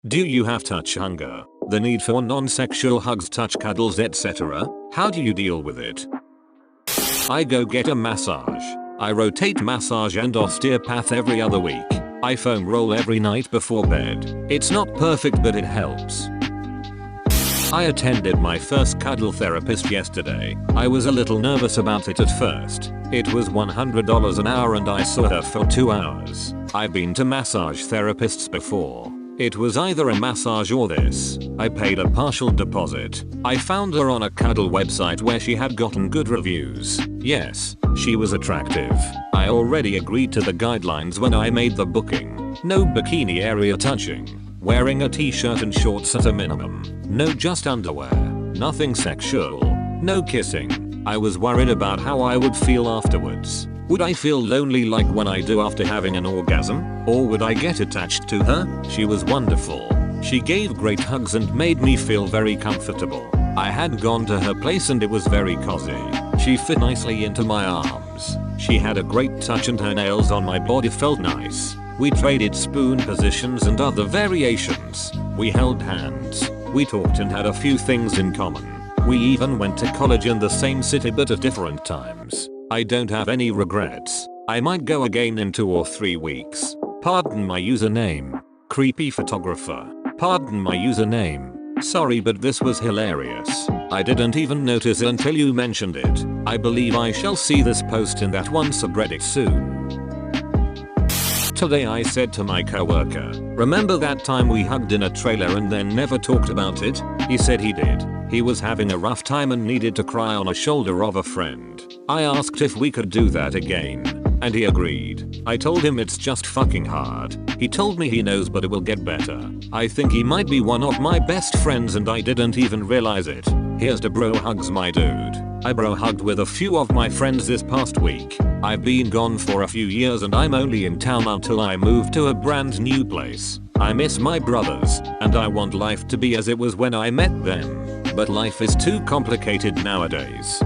Do you have touch hunger? The need for non-sexual hugs, touch, cuddles, etc.? How do you deal with it? I go get a massage. I rotate massage and osteopath every other week. I foam roll every night before bed. It's not perfect, but it helps. I attended my first cuddle therapist yesterday. I was a little nervous about it at first. It was $100 an hour and I saw her for 2 hours. I've been to massage therapists before. It was either a massage or this. I paid a partial deposit. I found her on a cuddle website where she had gotten good reviews. Yes, she was attractive. I already agreed to the guidelines when I made the booking. No bikini area touching. Wearing a t-shirt and shorts at a minimum. No just underwear. Nothing sexual. No kissing. I was worried about how I would feel afterwards. Would I feel lonely like when I do after having an orgasm? Or would I get attached to her? She was wonderful. She gave great hugs and made me feel very comfortable. I had gone to her place and it was very cozy. She fit nicely into my arms. She had a great touch and her nails on my body felt nice. We traded spoon positions and other variations. We held hands. We talked and had a few things in common. We even went to college in the same city but at different times. I don't have any regrets. I might go again in 2 or 3 weeks. Pardon my username. Creepy photographer. Pardon my username. Sorry, but this was hilarious. I didn't even notice until you mentioned it. I believe I shall see this post in that one subreddit soon. Today I said to my coworker, remember that time we hugged in a trailer and then never talked about it? He said he did. He was having a rough time and needed to cry on a shoulder of a friend. I asked if we could do that again. And he agreed. I told him it's just fucking hard. He told me he knows but it will get better. I think he might be one of my best friends and I didn't even realize it. Here's to bro hugs, my dude. I bro hugged with a few of my friends this past week. I've been gone for a few years and I'm only in town until I move to a brand new place. I miss my brothers and I want life to be as it was when I met them. But life is too complicated nowadays.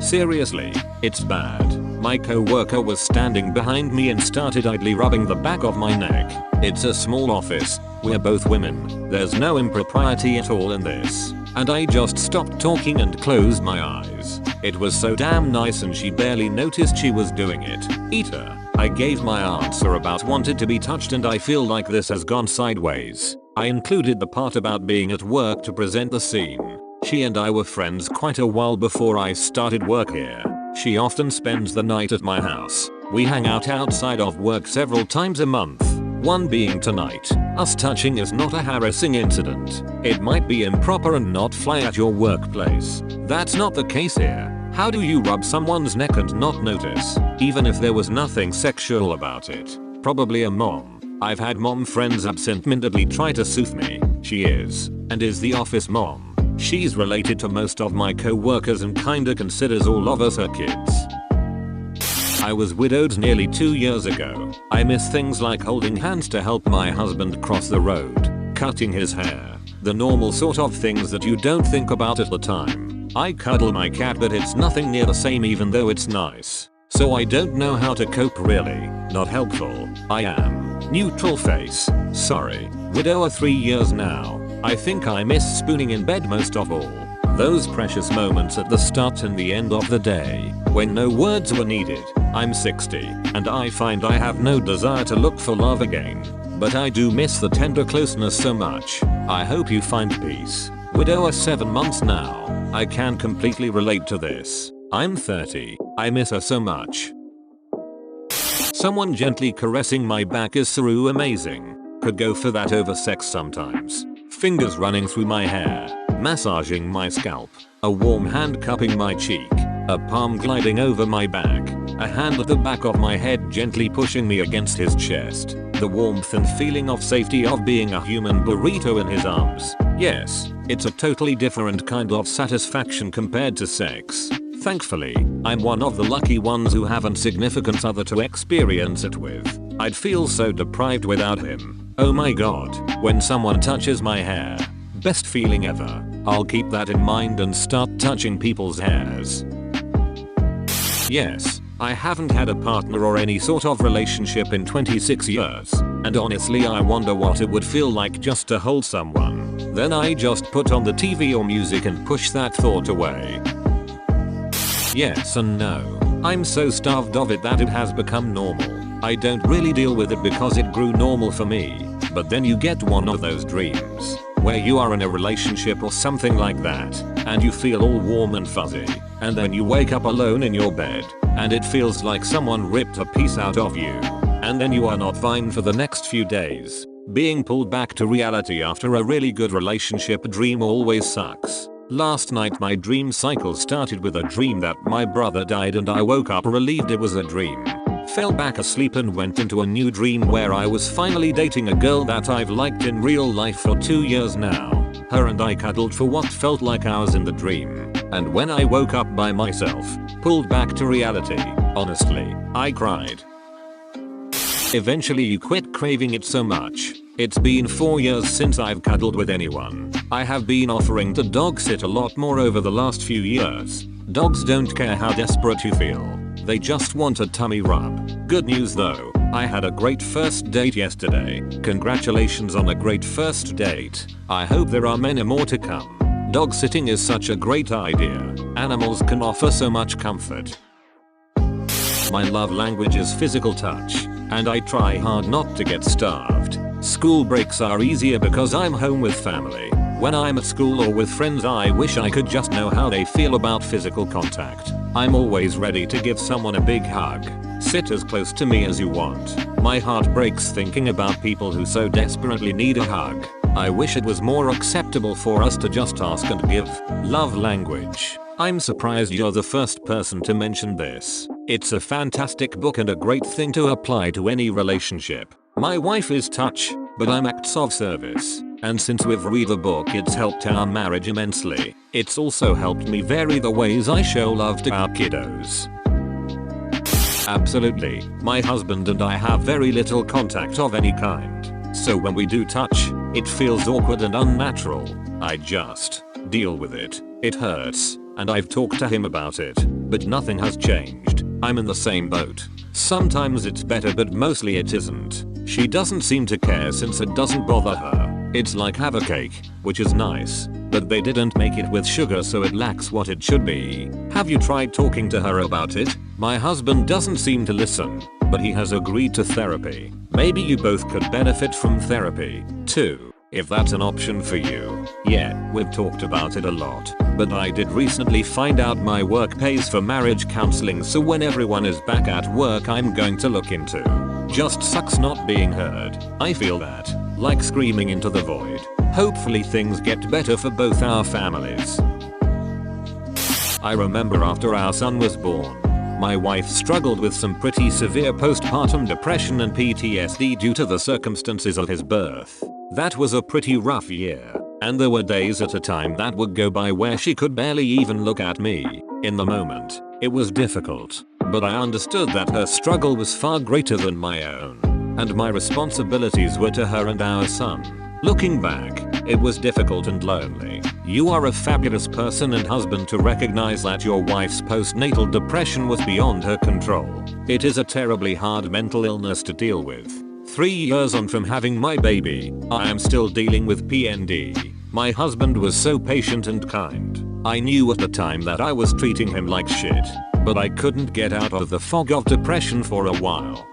Seriously, it's bad. My coworker was standing behind me and started idly rubbing the back of my neck. It's a small office. We're both women. There's no impropriety at all in this. And I just stopped talking and closed my eyes. It was so damn nice and she barely noticed she was doing it. Eater. I gave my answer about wanted to be touched and I feel like this has gone sideways. I included the part about being at work to present the scene. She and I were friends quite a while before I started work here. She often spends the night at my house. We hang out outside of work several times a month. One being tonight. Us touching is not a harassing incident. It might be improper and not fly at your workplace. That's not the case here. How do you rub someone's neck and not notice? Even if there was nothing sexual about it. Probably a mom. I've had mom friends absent-mindedly try to soothe me. She is, and is the office mom. She's related to most of my co-workers and kinda considers all of us her kids. I was widowed nearly 2 years ago. I miss things like holding hands to help my husband cross the road, cutting his hair, the normal sort of things that you don't think about at the time. I cuddle my cat but it's nothing near the same even though it's nice. So I don't know how to cope really. Not helpful. I am. Neutral face. Sorry. Widower 3 years now. I think I miss spooning in bed most of all. Those precious moments at the start and the end of the day, when no words were needed. I'm 60, and I find I have no desire to look for love again. But I do miss the tender closeness so much. I hope you find peace. Widower 7 months now. I can completely relate to this. I'm 30. I miss her so much. Someone gently caressing my back is so amazing. Could go for that over sex sometimes. Fingers running through my hair, massaging my scalp, a warm hand cupping my cheek, a palm gliding over my back, a hand at the back of my head gently pushing me against his chest, the warmth and feeling of safety of being a human burrito in his arms. Yes, it's a totally different kind of satisfaction compared to sex. Thankfully, I'm one of the lucky ones who have a significant other to experience it with. I'd feel so deprived without him. Oh my god, when someone touches my hair. Best feeling ever. I'll keep that in mind and start touching people's hairs. Yes, I haven't had a partner or any sort of relationship in 26 years, and honestly I wonder what it would feel like just to hold someone. Then I just put on the TV or music and push that thought away. Yes and no. I'm so starved of it that it has become normal. I don't really deal with it because it grew normal for me. But then you get one of those dreams where you are in a relationship or something like that, and you feel all warm and fuzzy, and then you wake up alone in your bed, and it feels like someone ripped a piece out of you, and then you are not fine for the next few days. Being pulled back to reality after a really good relationship dream always sucks. Last night my dream cycle started with a dream that my brother died and I woke up relieved it was a dream. Fell back asleep and went into a new dream where I was finally dating a girl that I've liked in real life for 2 years now. Her and I cuddled for what felt like hours in the dream, and when I woke up by myself, pulled back to reality, honestly, I cried. Eventually you quit craving it so much. It's been 4 years since I've cuddled with anyone. I have been offering to dog sit a lot more over the last few years. Dogs don't care how desperate you feel. They just want a tummy rub. Good news though, I had a great first date yesterday. Congratulations on a great first date. I hope there are many more to come. Dog sitting is such a great idea. Animals can offer so much comfort. My love language is physical touch, and I try hard not to get starved. School breaks are easier because I'm home with family. When I'm at school or with friends I wish I could just know how they feel about physical contact. I'm always ready to give someone a big hug. Sit as close to me as you want. My heart breaks thinking about people who so desperately need a hug. I wish it was more acceptable for us to just ask and give. Love language. I'm surprised you're the first person to mention this. It's a fantastic book and a great thing to apply to any relationship. My wife is touch, but I'm acts of service. And since we've read the book it's helped our marriage immensely. It's also helped me vary the ways I show love to our kiddos. Absolutely, my husband and I have very little contact of any kind. So when we do touch, it feels awkward and unnatural. I just deal with it. It hurts, and I've talked to him about it, but nothing has changed. I'm in the same boat. Sometimes it's better but mostly it isn't. She doesn't seem to care since it doesn't bother her. It's like have a cake, which is nice, but they didn't make it with sugar so it lacks what it should be. Have you tried talking to her about it? My husband doesn't seem to listen, but he has agreed to therapy. Maybe you both could benefit from therapy, too, if that's an option for you. Yeah, we've talked about it a lot, but I did recently find out my work pays for marriage counseling so when everyone is back at work I'm going to look into. Just sucks not being heard. I feel that. Like screaming into the void. Hopefully things get better for both our families. I remember after our son was born, my wife struggled with some pretty severe postpartum depression and PTSD due to the circumstances of his birth. That was a pretty rough year, and there were days at a time that would go by where she could barely even look at me. In the moment, it was difficult, but I understood that her struggle was far greater than my own. And my responsibilities were to her and our son. Looking back, it was difficult and lonely. You are a fabulous person and husband to recognize that your wife's postnatal depression was beyond her control. It is a terribly hard mental illness to deal with. 3 years on from having my baby, I am still dealing with PND. My husband was so patient and kind. I knew at the time that I was treating him like shit, but I couldn't get out of the fog of depression for a while.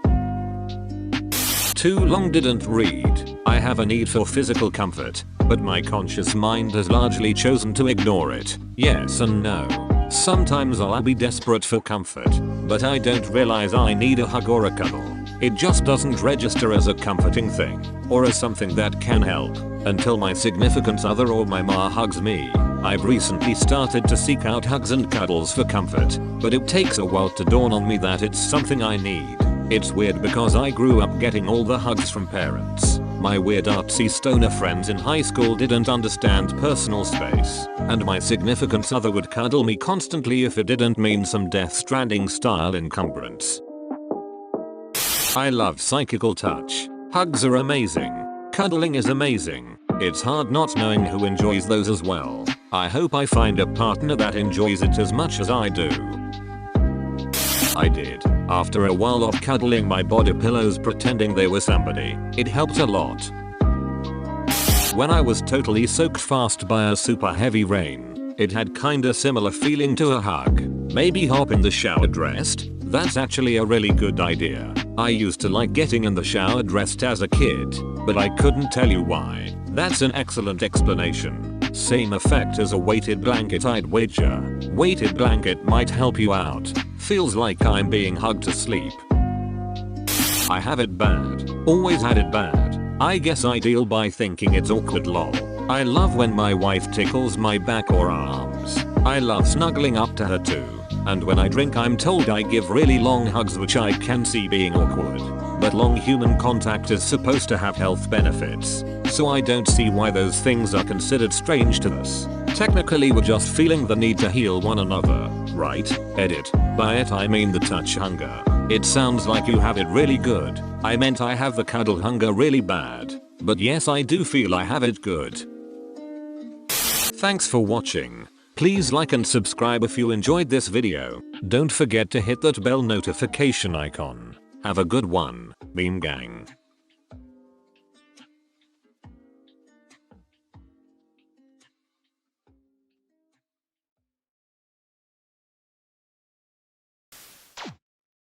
Too long didn't read. I have a need for physical comfort, but my conscious mind has largely chosen to ignore it. Yes and no. Sometimes I'll be desperate for comfort, but I don't realize I need a hug or a cuddle. It just doesn't register as a comforting thing, or as something that can help, until my significant other or my ma hugs me. I've recently started to seek out hugs and cuddles for comfort, but it takes a while to dawn on me that it's something I need. It's weird because I grew up getting all the hugs from parents. My weird artsy stoner friends in high school didn't understand personal space, and my significant other would cuddle me constantly if it didn't mean some Death Stranding style encumbrance. I love psychical touch. Hugs are amazing. Cuddling is amazing. It's hard not knowing who enjoys those as well. I hope I find a partner that enjoys it as much as I do. I did. After a while of cuddling my body pillows pretending they were somebody, it helped a lot. When I was totally soaked fast by a super heavy rain, it had kinda similar feeling to a hug. Maybe hop in the shower dressed? That's actually a really good idea. I used to like getting in the shower dressed as a kid, but I couldn't tell you why. That's an excellent explanation. Same effect as a weighted blanket, I'd wager. Weighted blanket might help you out. Feels like I'm being hugged to sleep. I have it bad. Always had it bad. I guess I deal by thinking it's awkward, lol. I love when my wife tickles my back or arms. I love snuggling up to her too. And when I drink I'm told I give really long hugs, which I can see being awkward. But long human contact is supposed to have health benefits. So I don't see why those things are considered strange to us. Technically we're just feeling the need to heal one another, right? Edit. By it I mean the touch hunger. It sounds like you have it really good. I meant I have the cuddle hunger really bad. But yes, I do feel I have it good. Thanks for watching. Please like and subscribe if you enjoyed this video. Don't forget to hit that bell notification icon. Have a good one, Meme Gang.